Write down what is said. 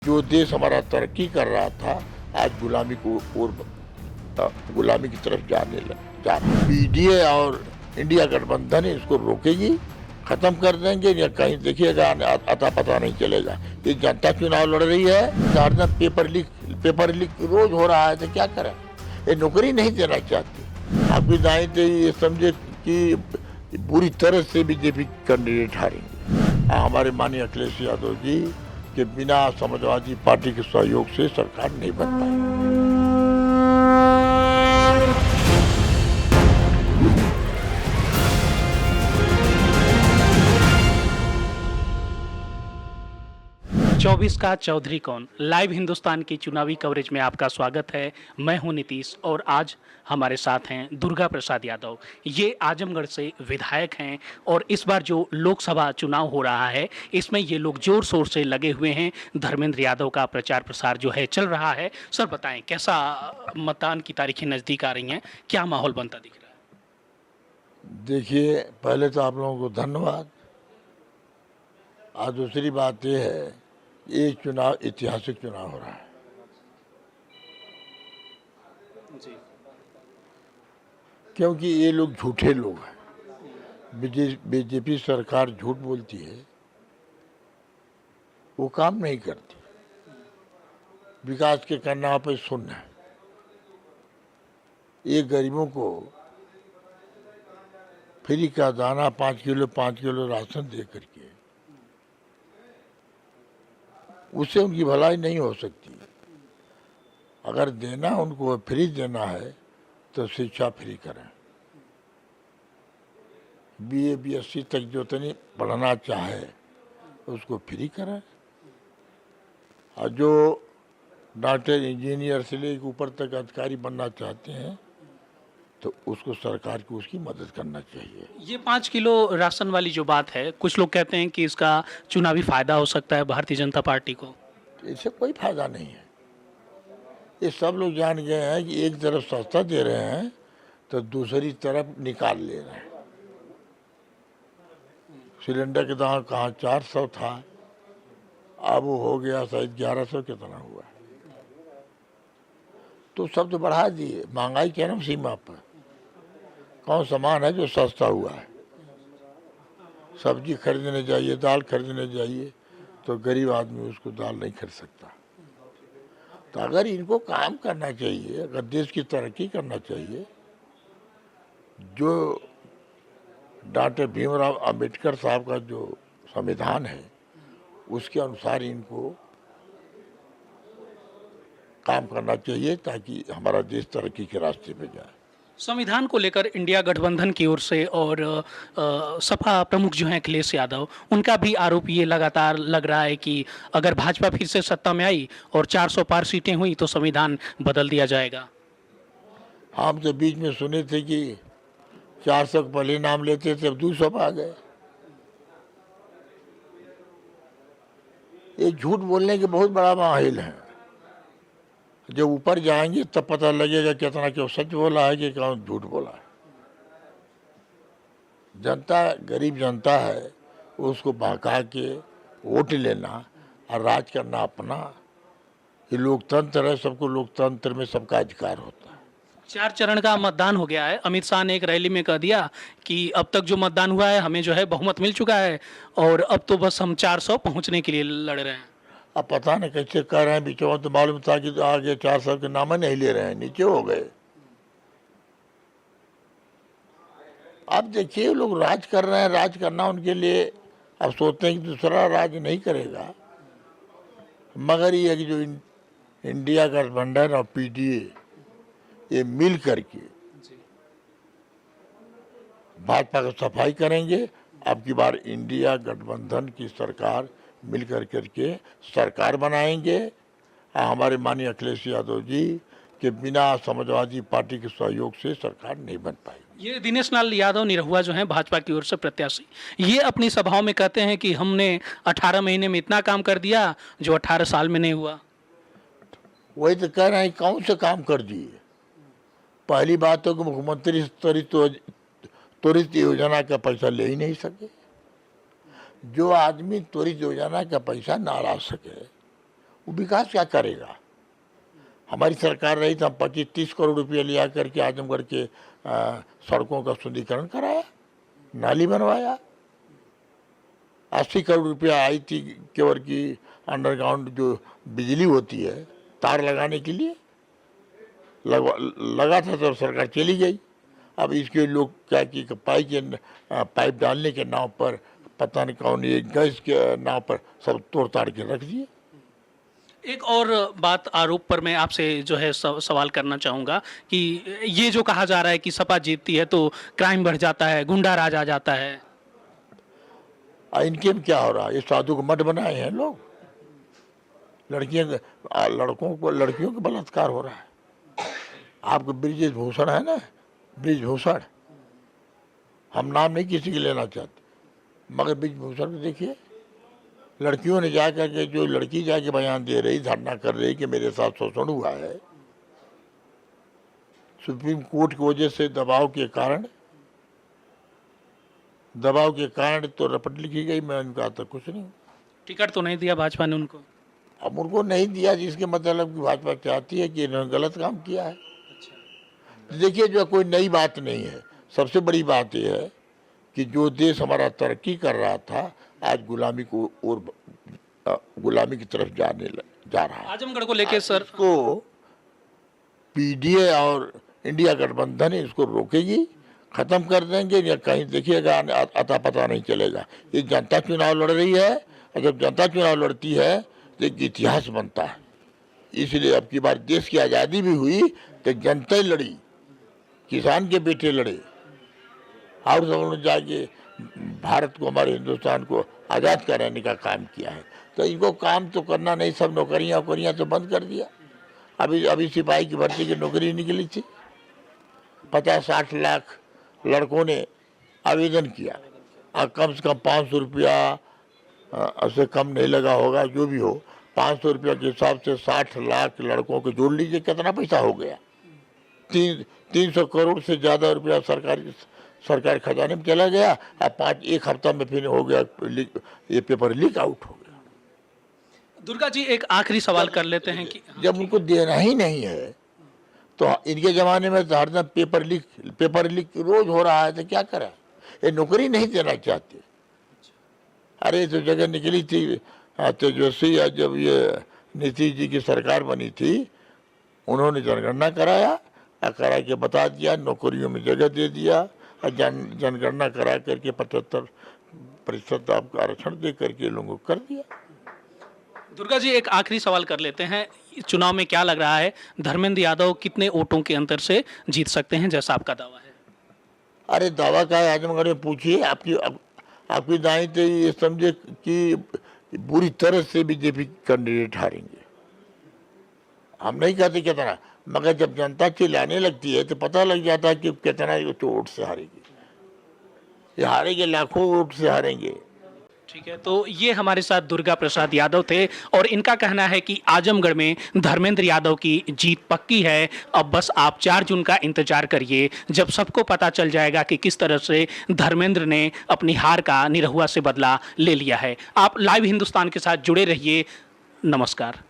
जो देश हमारा तरक्की कर रहा था आज गुलामी को और गुलामी की तरफ जा पीडीए और इंडिया गठबंधन इसको रोकेगी, खत्म कर देंगे या कहीं देखिएगा अता पता नहीं चलेगा। ये जनता चुनाव लड़ रही है, चार्जर पेपर लीक रोज हो रहा है, तो क्या करें? ये नौकरी नहीं देना चाहती। आपकी दाई तो ये समझे कि बुरी तरह से बीजेपी कैंडिडेट हारेंगे। हमारे माननीय अखिलेश यादव जी के बिना समाजवादी पार्टी के सहयोग से सरकार नहीं बन पाई। 24 का चौधरी कौन लाइव हिंदुस्तान की चुनावी कवरेज में आपका स्वागत है। मैं हूं नीतीश और आज हमारे साथ हैं दुर्गा प्रसाद यादव। ये आजमगढ़ से विधायक हैं और इस बार जो लोकसभा चुनाव हो रहा है इसमें ये लोग जोर शोर से लगे हुए हैं। धर्मेंद्र यादव का प्रचार प्रसार जो है चल रहा है। सर बताएं, कैसा मतदान की तारीखें नज़दीक आ रही हैं, क्या माहौल बनता दिख रहा है? देखिए, पहले तो आप लोगों को धन्यवाद। आज दूसरी बात यह है, ये चुनाव ऐतिहासिक चुनाव हो रहा है जी। क्योंकि ये लोग झूठे लोग हैं। बीजेपी सरकार झूठ बोलती है, वो काम नहीं करती। विकास के करना पे शून्य है। ये गरीबों को फ्री का दाना 5 किलो राशन दे करके उससे उनकी भलाई नहीं हो सकती। अगर देना उनको फ्री देना है तो शिक्षा फ्री करें। बीए बीएससी तक जो तनी पढ़ना चाहे उसको फ्री करें, और जो डॉक्टर इंजीनियर से लेकर ऊपर तक अधिकारी बनना चाहते हैं तो उसको सरकार को उसकी मदद करना चाहिए। ये 5 किलो राशन वाली जो बात है, कुछ लोग कहते हैं कि इसका चुनावी फायदा हो सकता है भारतीय जनता पार्टी को। इससे कोई फायदा नहीं है। ये सब लोग जान गए हैं कि एक तरफ सस्ता दे रहे हैं तो दूसरी तरफ निकाल ले रहे हैं। सिलेंडर के दाम कहाँ 400 था, अब वो हो गया शायद 1100 कितना हुआ। तो सब तो बढ़ा दिए। महंगाई के ना सीमा पर कौन सामान है जो सस्ता हुआ है? सब्जी खरीदने जाइए, दाल खरीदने जाइए तो गरीब आदमी उसको दाल नहीं खरीद सकता। तो अगर इनको काम करना चाहिए, अगर देश की तरक्की करना चाहिए, जो डॉक्टर भीमराव अंबेडकर साहब का जो संविधान है उसके अनुसार इनको काम करना चाहिए ताकि हमारा देश तरक्की के रास्ते पे जाए। संविधान को लेकर इंडिया गठबंधन की ओर से और सपा प्रमुख जो हैं अखिलेश यादव, उनका भी आरोप ये लगातार लग रहा है कि अगर भाजपा फिर से सत्ता में आई और 400 पार सीटें हुई तो संविधान बदल दिया जाएगा। हम तो बीच में सुने थे कि 400 के पहले नाम लेते थे, अब 200 पर आ गए। ये झूठ बोलने के बहुत बड़ा माहिल है। जब ऊपर जाएंगे तब पता लगेगा कितना क्यों सच बोला है कि कौन झूठ बोला है। जनता गरीब जनता है, उसको बहका के वोट लेना और राज करना अपना, ये लोकतंत्र है। सबको लोकतंत्र में सबका अधिकार होता है। 4 चरण का मतदान हो गया है। अमित शाह ने एक रैली में कह दिया कि अब तक जो मतदान हुआ है हमें जो है बहुमत मिल चुका है और अब तो बस हम 400 पहुंचने के लिए लड़ रहे हैं। अब पता नहीं कैसे कर रहे हैं, बीचों तो मालूम था कि तो आगे 400 के नाम नहीं ले रहे हैं, नीचे हो गए। अब देखिए लोग राज कर रहे हैं, राज करना उनके लिए, अब सोचते हैं कि दूसरा राज नहीं करेगा। मगर ये कि जो इंडिया गठबंधन और पीडीए ये मिल करके भाजपा का सफाई करेंगे। अब की बार इंडिया गठबंधन की सरकार मिल करके सरकार बनाएंगे। हमारे माननीय अखिलेश यादव जी के बिना समाजवादी पार्टी के सहयोग से सरकार नहीं बन पाएगी। ये दिनेश लाल यादव निरहुआ जो हैं भाजपा की ओर से प्रत्याशी, ये अपनी सभाओं में कहते हैं कि हमने 18 महीने में इतना काम कर दिया जो 18 साल में नहीं हुआ। वही तो कह रहे हैं, कौन से काम कर दिए? पहली बात तो कि मुख्यमंत्री त्वरित योजना का पैसा ले ही नहीं सके। जो आदमी त्वरित योजना का पैसा ना ला सके वो विकास क्या करेगा? हमारी सरकार रही तो हम 25-30 करोड़ रुपया लिया करके आजमगढ़ के सड़कों का सुंदरीकरण कराया, नाली बनवाया। 80 करोड़ रुपया आई थी केवल की अंडरग्राउंड जो बिजली होती है तार लगाने के लिए, लगा था तो सरकार चली गई। अब इसके लोग क्या कि पाइप डालने के नाव पर पता नहीं कौन ये गैस के नाव पर सब तोड़ ताड़ के रख दिए। एक और बात आरोप पर मैं आपसे जो है सवाल करना चाहूँगा कि ये जो कहा जा रहा है कि सपा जीतती है तो क्राइम बढ़ जाता है, गुंडा राज आ जाता है। इनके में क्या हो रहा है? ये साधु को मठ बनाए हैं लोग, लड़कियों का बलात्कार हो रहा है। आपको ब्रिजेश भूषण है ना, ब्रिजभूषण, हम नाम नहीं किसी के लेना चाहते, मगर ब्रिजभूषण को देखिए, लड़कियों ने जाकर के, जो लड़की जाके बयान दे रही, धरना कर रही कि मेरे साथ शोषण हुआ है, सुप्रीम कोर्ट की वजह से दबाव के कारण तो रपट लिखी गई। मैं उनका तो कुछ नहीं, टिकट तो नहीं दिया भाजपा ने उनको। अब उनको नहीं दिया जिसके मतलब कि भाजपा चाहती है कि इन्होंने गलत काम किया है। देखिए, जो कोई नई बात नहीं है, सबसे बड़ी बात यह है कि जो देश हमारा तरक्की कर रहा था आज गुलामी की तरफ जा रहा है। आजमगढ़ को लेके सर को पीडीए और इंडिया गठबंधन इसको रोकेगी, खत्म कर देंगे, या कहीं देखिएगा अता पता नहीं चलेगा। ये जनता चुनाव लड़ रही है, और जब जनता चुनाव लड़ती है तो एक इतिहास बनता है। इसलिए अब की बार देश की आज़ादी भी हुई तो जनता ही लड़ी, किसान के बेटे लड़े, और सब उन्होंने जाके भारत को, हमारे हिंदुस्तान को आज़ाद कराने का काम किया है। तो इनको काम तो करना नहीं, सब नौकरियाँ तो बंद कर दिया। अभी सिपाही की भर्ती की नौकरी निकली थी, 50-60 लाख लड़कों ने आवेदन किया, और कम से कम 500 रुपया से कम नहीं लगा होगा, जो भी हो 500 रुपया के हिसाब से 60 लाख लड़कों को जोड़ लीजिए, कितना पैसा हो गया? 300 करोड़ से ज़्यादा रुपया सरकारी खजाने में चला गया, और एक हफ्ता में फिर हो गया ये पेपर लीक आउट हो गया। दुर्गा जी, एक आखिरी सवाल कर लेते हैं कि जब उनको देना ही नहीं है तो इनके ज़माने में तो हरदम पेपर लीक रोज हो रहा है, तो क्या करें? ये नौकरी नहीं देना चाहते। अरे तो जगह निकली थी तेजस्वी, जब ये नीतीश जी की सरकार बनी थी, उन्होंने जनगणना करा के बता दिया, नौकरियों में जगह दे दिया, और जनगणना करा करके 75% आपको आरक्षण दे करके लोगों को कर दिया। दुर्गा जी, एक आखिरी सवाल कर लेते हैं, चुनाव में क्या लग रहा है, धर्मेंद्र यादव कितने वोटों के अंतर से जीत सकते हैं, जैसा आपका दावा है? अरे दावा का है, आजमगढ़ में पूछिए, आपकी दाई तो ये समझे कि बुरी तरह से बीजेपी कैंडिडेट हारेंगे। हम नहीं कहते कितना, मगर जब जनता चिल्लाने लगती है तो पता लग जाता है कि कितना वोट से हारेगी। ये हारेंगे, लाखों वोट से हारेंगे। ठीक है, तो ये हमारे साथ दुर्गा प्रसाद यादव थे, और इनका कहना है कि आजमगढ़ में धर्मेंद्र यादव की जीत पक्की है। अब बस आप 4 जून का इंतजार करिए, जब सबको पता चल जाएगा कि किस तरह से धर्मेंद्र ने अपनी हार का निरहुआ से बदला ले लिया है। आप लाइव हिंदुस्तान के साथ जुड़े रहिए। नमस्कार।